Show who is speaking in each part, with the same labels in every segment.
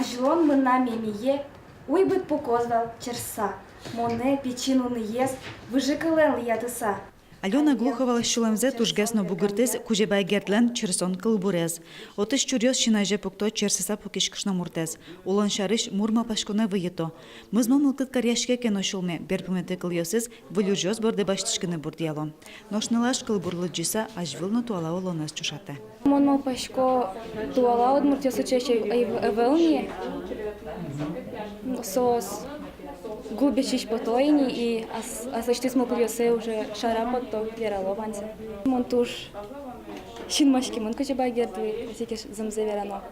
Speaker 1: жлон мына мемие, уйбыт покозвал черса. Моне печину не ест, выжикален лиятыса.
Speaker 2: Алена Глухова щулемзе тужгесно бугыртез кужебай гертлен черсон кылбурез. Отыш чурьез шинайже пукто черсеса пукишкышна муртез. Улан шарыш мурма пашконе выето. Мызмо мылкыт карьяшке кено шулме берпументе кыльосыз вылюжёз борде баштышкыны бурдияло. Ношнылаш кылбурлы джиса ажвылны туала олонас чушате.
Speaker 1: Монмал пашко туала одмуртёсы чаще эвелни. Сос губящий потойни и асачты смокурьосы уже шарапото вералованцы. Монтуш шинмашки мон кучебай гердуй, всякие замзаверано.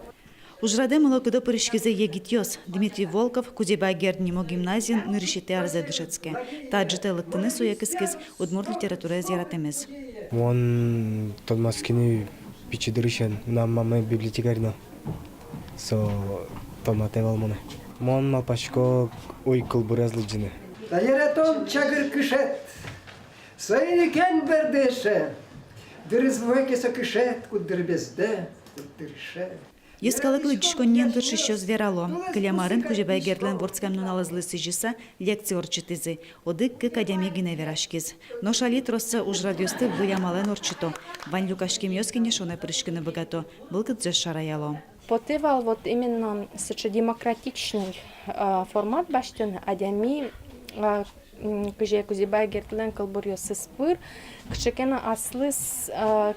Speaker 2: Ужраде молокодо пырышкизе егитьос Дмитрий Волков кузебай герднимо гимназин нырышите арзе дышецке. Таджите лыктыны суякыскиз удмурт литература зиратемез.
Speaker 3: Вон томаскини пичидырышен наммаме библиотекарно. Со томатевал моне. Мон мапашко ой кылбуразлыджыны.
Speaker 4: Таератон чагыр кышет. Сайны кен бердеше. Дырызвойке со кышет, кудыр безде, кудырше.
Speaker 2: Ескалыклы дишконнен тыршищёз верало. Кылямарын кужебай гертлен ворцкам нуналызлы сыжыса лекция орчытызы. Одык к академия гине верашкиз. Но шалит росса уж радиосты выямален орчыто. Вань Лукашким ёскине шоне прышкыны богато. Былкыт зэш шараяло.
Speaker 5: Потывал вот именно демократичный формат баштын адами кузебай гертлен кылбурьосы спыр кшекена аслыс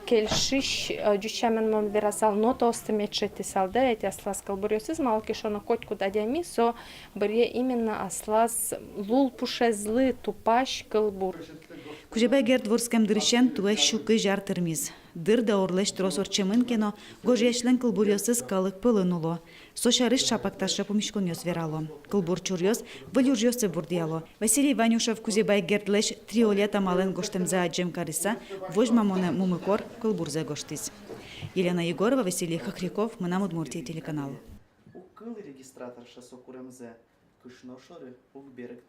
Speaker 5: келшиш дючамен мон верасал ното остымечети салда эти аслас кылбурьосыз малкишона котькут адами со бирге именно аслас лул пушезлы тупаш кылбур.
Speaker 2: Кужебай герд ворскам дырышен туэ щукы жар тырмиз. Дыр да орлеш трос орчемын кено гожешлен кылбурьосыз калык пылынуло. Сошарыш шапакташы помешконёс верало. Кылбур чурьёс вылюржёсы бурдияло. Василий Ванюшев кузебай гердлеш 3 лета мален гоштемза аджем кариса, вожма моне мумыкор кылбурзе гоштиз. Елена Егорова, Василий Хохряков, Мына Удмуртия телеканал.
Speaker 6: Укыл регистратор шасокуремзе, кышношоры, ук берег